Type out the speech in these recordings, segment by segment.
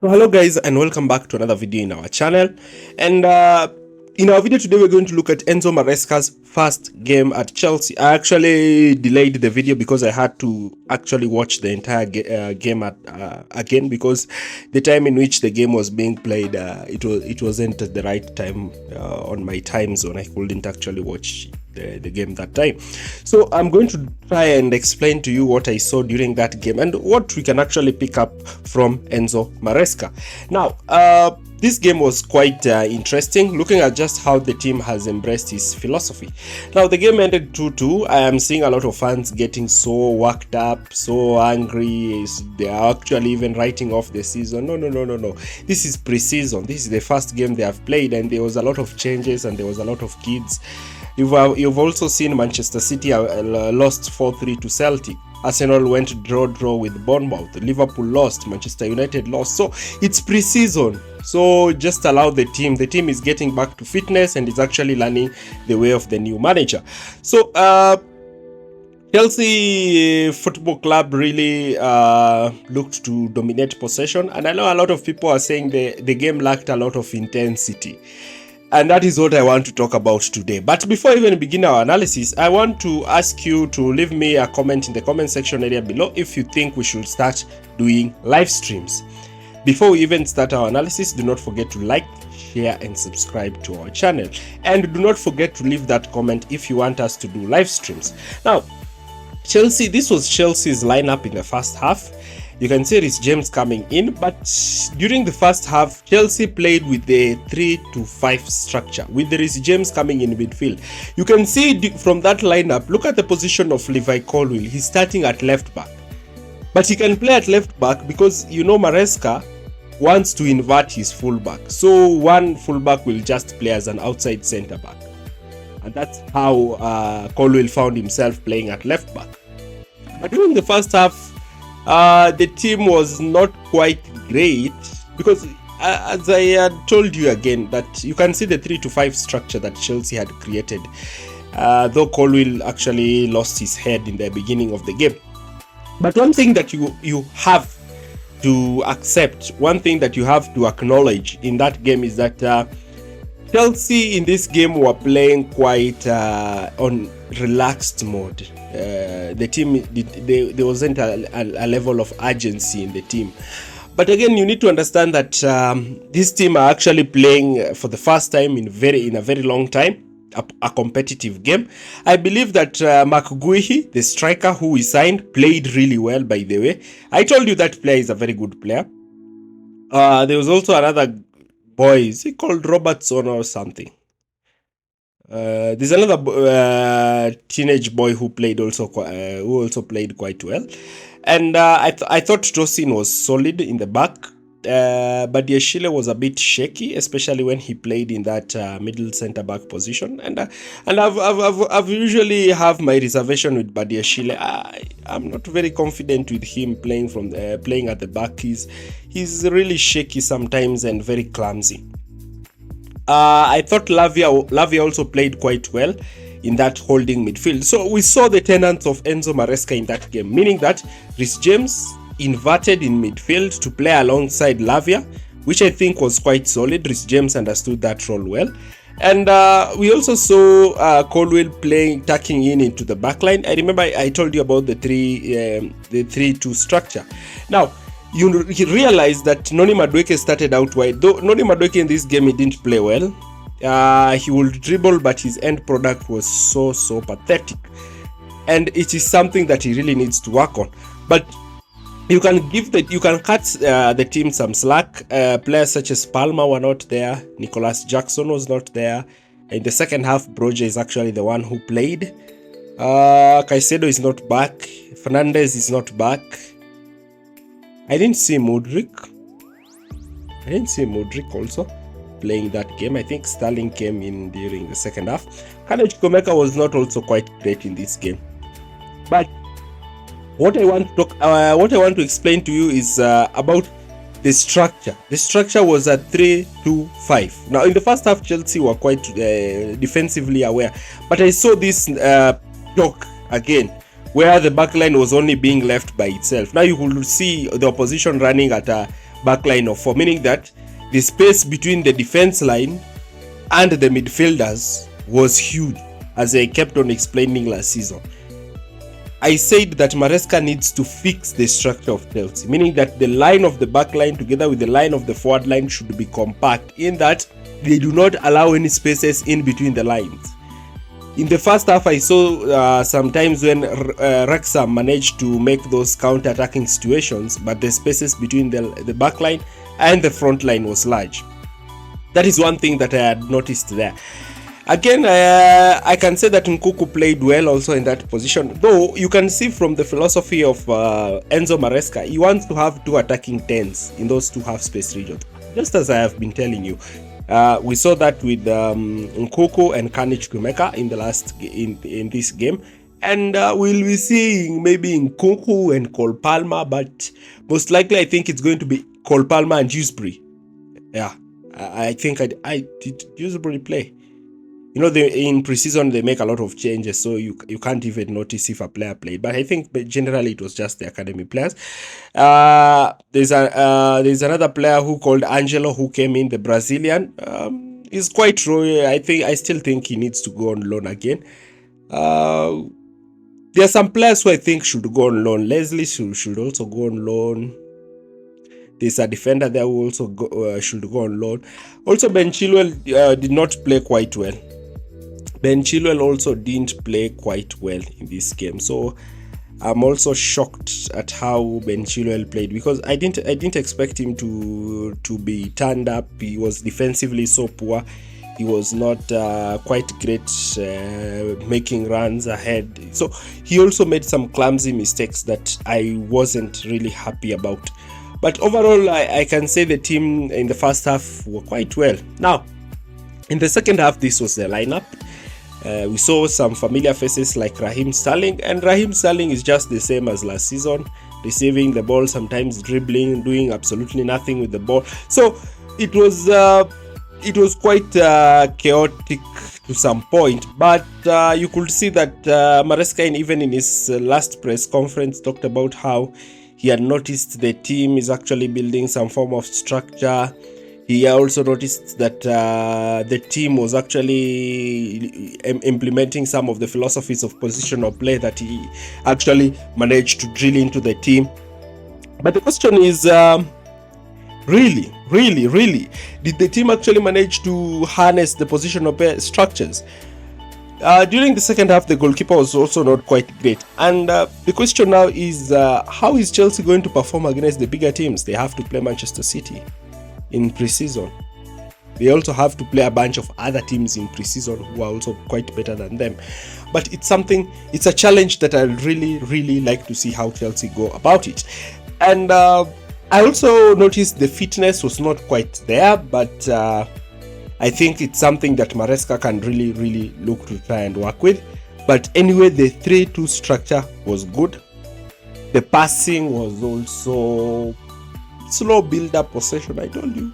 So hello guys and welcome back to another video in our channel. And in our video today we're going to look at Enzo Maresca's first game at Chelsea. I actually delayed the video because I had to actually watch the entire game again, because the time in which the game was being played, it wasn't at the right time on my time zone. I couldn't actually watch the game that time. So I'm going to try and explain to you what I saw during that game and what we can actually pick up from Enzo Maresca. Now, this game was quite interesting, looking at just how the team has embraced his philosophy. Now, the game ended 2-2. I am seeing a lot of fans getting so worked up, so angry. They are actually even writing off the season. No. This is pre-season. This is the first game they have played, and there was a lot of changes and there was a lot of kids. You've also seen Manchester City lost 4-3 to Celtic. Arsenal went draw with Bournemouth. Liverpool lost. Manchester United lost. So it's pre-season. So just allow the team. The team is getting back to fitness and is actually learning the way of the new manager. So Chelsea Football Club really looked to dominate possession, and I know a lot of people are saying the game lacked a lot of intensity. And that is what I want to talk about today. But before I even begin our analysis, I want to ask you to leave me a comment in the comment section area below if you think we should start doing live streams. Before we even start our analysis, do not forget to like, share and subscribe to our channel. And do not forget to leave that comment if you want us to do live streams. Now, Chelsea, this was Chelsea's lineup in the first half. You can see Reece James coming in, but during the first half, Chelsea played with the 3-5 structure, with the Reece James coming in midfield. You can see from that lineup, look at the position of Levi Colwill. He's starting at left back, but he can play at left back because, you know, Maresca wants to invert his fullback. So one fullback will just play as an outside centre back. And that's how Colwill found himself playing at left back. But during the first half, the team was not quite great because, as I had told you again, that you can see the 3-5 structure that Chelsea had created, though Colwill actually lost his head in the beginning of the game. But one thing that you have to accept, one thing that you have to acknowledge in that game is that Chelsea in this game were playing quite on relaxed mode. The team, there wasn't a level of urgency in the team. But again, you need to understand that this team are actually playing for the first time in a very long time a competitive game. I believe that McGuihi, the striker who we signed, played really well, by the way. I told you that player is a very good player. There was also another boy, is he called Robertson or something? There's another teenage boy who also played quite well, and I thought Tosin was solid in the back, but Yeshile was a bit shaky, especially when he played in that middle centre back position. And I've usually have my reservation with Badiashile. I'm not very confident with him playing at the back. He's really shaky sometimes and very clumsy. I thought Lavia also played quite well in that holding midfield. So we saw the tenants of Enzo Maresca in that game, meaning that Reece James inverted in midfield to play alongside Lavia, which I think was quite solid. Reece James understood that role well. And we also saw Colwill tucking into the backline. I remember I told you about the 3-2 structure. Now, you realize that Noni Madueke started out wide. Though Noni Madueke in this game, he didn't play well. He would dribble, but his end product was so pathetic. And it is something that he really needs to work on. But you can cut the team some slack. Players such as Palmer were not there. Nicholas Jackson was not there. In the second half, Broja is actually the one who played. Caicedo is not back. Fernandez is not back. I didn't see Mudryk also playing that game. I think Sterling came in during the second half. Kane Chukwuemeka was not also quite great in this game. But what I want to explain to you is about the structure. The structure was a 3-2-5. Now, in the first half, Chelsea were quite defensively aware, but I saw this talk again, where the backline was only being left by itself. Now you will see the opposition running at a backline of 4, meaning that the space between the defense line and the midfielders was huge, as I kept on explaining last season. I said that Maresca needs to fix the structure of Chelsea, meaning that the line of the back line together with the line of the forward line should be compact, in that they do not allow any spaces in between the lines. In the first half, I saw sometimes when Wrexham managed to make those counter-attacking situations, but the spaces between the back line and the front line was large. That is one thing that I had noticed there. Again, I can say that Nkunku played well also in that position, though you can see from the philosophy of Enzo Maresca, he wants to have 2 attacking 10s in those 2 half space regions, just as I have been telling you. We saw that with Nkunku and Carnage Kumeka in the last in this game, and we'll be seeing maybe Nkunku and Cole Palmer, but most likely I think it's going to be Cole Palmer and Dewsbury. Yeah, I think I did Dewsbury play. You know, in preseason they make a lot of changes, so you can't even notice if a player played. But I think generally it was just the academy players. There's another player who called Angelo who came in, the Brazilian. He's quite raw. I still think he needs to go on loan again. There are some players who I think should go on loan. Leslie should also go on loan. There's a defender there who also should go on loan. Also, Ben Chilwell did not play quite well. Ben Chilwell also didn't play quite well in this game, so I'm also shocked at how Ben Chilwell played, because I didn't expect him to be turned up. He was defensively so poor. He was not quite great making runs ahead. So he also made some clumsy mistakes that I wasn't really happy about. But overall, I can say the team in the first half were quite well. Now, in the second half, this was the lineup. We saw some familiar faces like Raheem Sterling, and Raheem Sterling is just the same as last season, receiving the ball, sometimes dribbling, doing absolutely nothing with the ball. So it was quite chaotic to some point, but you could see that Maresca, even in his last press conference, talked about how he had noticed the team is actually building some form of structure. He also noticed that the team was actually implementing some of the philosophies of positional play that he actually managed to drill into the team. But the question is, really, did the team actually manage to harness the positional play structures? During the second half, the goalkeeper was also not quite great. And the question now is, how is Chelsea going to perform against the bigger teams? They have to play Manchester City in preseason. They also have to play a bunch of other teams in preseason who are also quite better than them. But it's a challenge that I really like to see how Chelsea go about it. And I also noticed the fitness was not quite there, but I think it's something that Maresca can really look to try and work with. But anyway, the 3-2 structure was good. The passing was also slow build-up possession. I told you.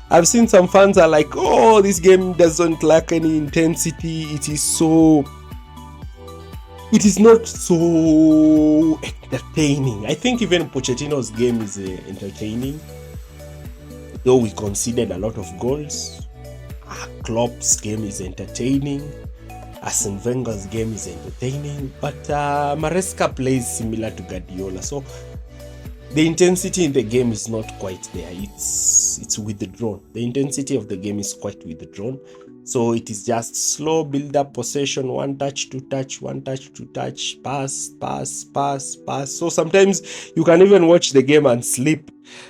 I've seen some fans are like, oh, this game doesn't lack any intensity. It is not so entertaining. I think even Pochettino's game is entertaining, though we conceded a lot of goals. Klopp's game is entertaining. Arsene Wenger's game is entertaining. But Maresca plays similar to Guardiola, so the intensity in the game is not quite there. It's withdrawn. The intensity of the game is quite withdrawn. So it is just slow build-up possession, one touch, two touch, one touch, two touch, pass. So sometimes you can even watch the game and sleep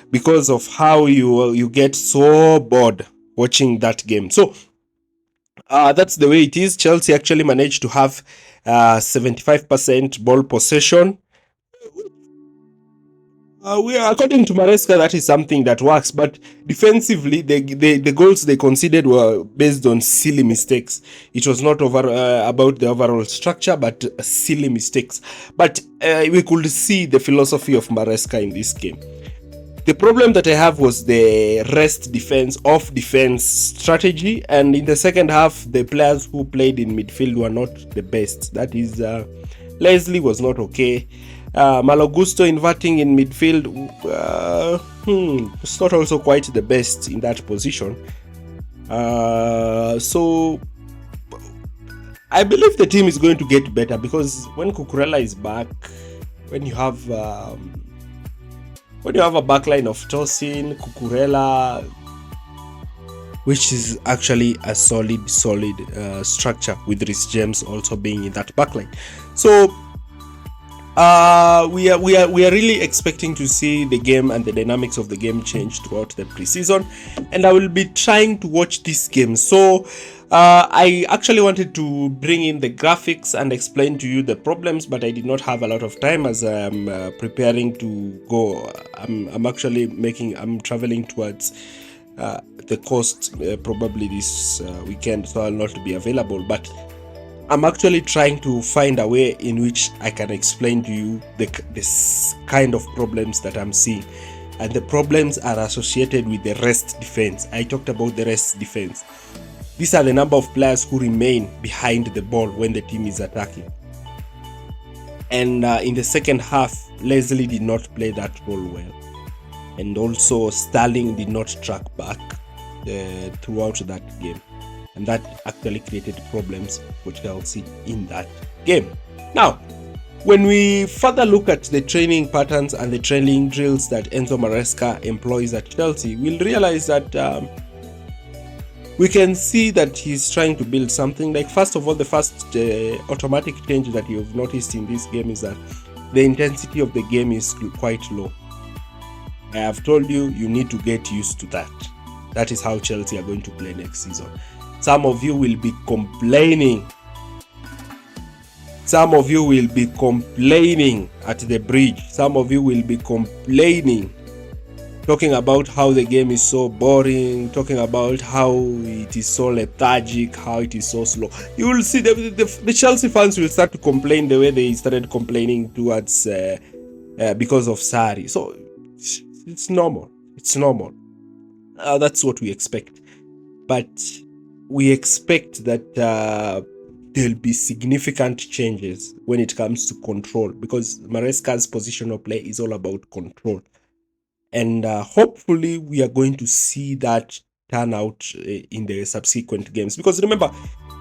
because of how you get so bored watching that game. So that's the way it is. Chelsea actually managed to have 75% ball possession. According to Maresca, that is something that works, but defensively, the goals they conceded were based on silly mistakes. It was not about the overall structure, but silly mistakes. But we could see the philosophy of Maresca in this game. The problem that I have was the rest defense, off defense strategy, and in the second half, the players who played in midfield were not the best. That is, Leslie was not okay. Malo Gusto inverting in midfield, it's not also quite the best in that position. So I believe the team is going to get better, because when Cucurella is back, when you have a backline of Tosin, Cucurella, which is actually a solid structure, with Reece James also being in that backline. So we are really expecting to see the game and the dynamics of the game change throughout the preseason, and I will be trying to watch this game. So I actually wanted to bring in the graphics and explain to you the problems, but I did not have a lot of time, as I'm preparing to go. I'm traveling towards the coast probably this weekend, so I'll not be available, but I'm actually trying to find a way in which I can explain to you this kind of problems that I'm seeing. And the problems are associated with the rest defense. I talked about the rest defense. These are the number of players who remain behind the ball when the team is attacking. And in the second half, Leslie did not play that role well. And also Sterling did not track back throughout that game. And that actually created problems for Chelsea in that game. Now, when we further look at the training patterns and the training drills that Enzo Maresca employs at Chelsea, we'll realize that we can see that he's trying to build something. Like, first of all, the first automatic change that you've noticed in this game is that the intensity of the game is quite low. I have told you, you need to get used to that. That is how Chelsea are going to play next season. Some of you will be complaining. Some of you will be complaining at the bridge. Some of you will be complaining, talking about how the game is so boring, talking about how it is so lethargic, how it is so slow. You will see the Chelsea fans will start to complain the way they started complaining towards because of Sarri. So it's normal. It's normal. That's what we expect. But we expect that there'll be significant changes when it comes to control, because Maresca's positional play is all about control. And hopefully we are going to see that turn out in the subsequent games. Because remember,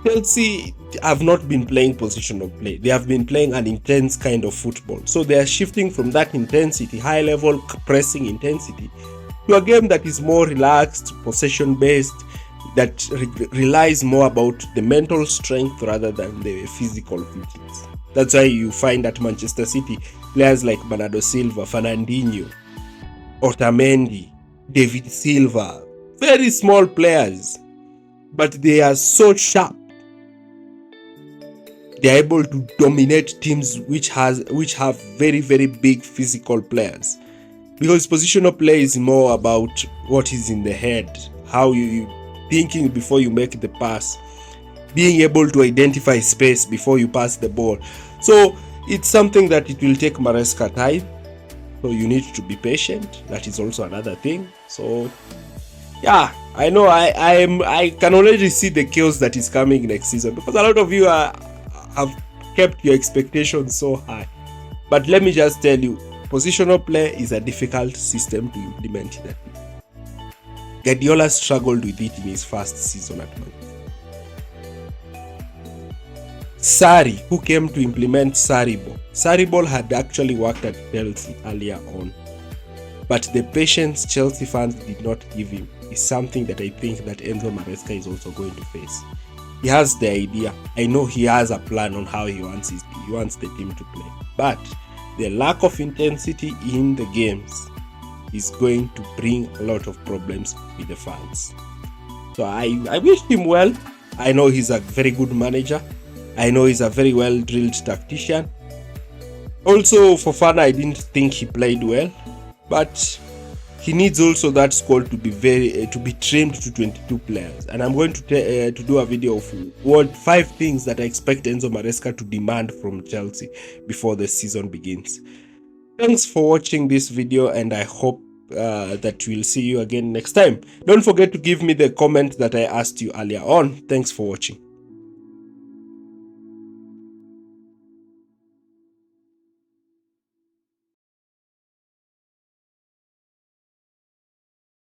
Chelsea have not been playing positional play. They have been playing an intense kind of football. So they are shifting from that intensity, high level pressing intensity, to a game that is more relaxed, possession based, that relies more about the mental strength rather than the physical fitness. That's why you find at Manchester City players like Bernardo Silva, Fernandinho, Otamendi, David Silva, very small players, but they are so sharp. They are able to dominate teams which have very, very big physical players. Because positional play is more about what is in the head, how you thinking before you make the pass, being able to identify space before you pass the ball. So it's something that it will take Maresca time. So you need to be patient. That is also another thing. So yeah, I know I can already see the chaos that is coming next season, because a lot of you have kept your expectations so high. But let me just tell you, positional play is a difficult system to implement. That Guardiola struggled with it in his first season at Man. Sarri, who came to implement Sarri ball had actually worked at Chelsea earlier on, but the patience Chelsea fans did not give him is something that I think that Enzo Maresca is also going to face. He has the idea. I know he has a plan on how he wants the team to play, but the lack of intensity in the games is going to bring a lot of problems with the fans. So I wish him well. I know he's a very good manager. I know he's a very well drilled tactician. Also, Fofana, I didn't think he played well, but he needs also that squad to be trimmed to 22 players. And I'm going to do a video of 5 things that I expect Enzo Maresca to demand from Chelsea before the season begins. Thanks for watching this video, and I hope that we'll see you again next time. Don't forget to give me the comment that I asked you earlier on. Thanks for watching.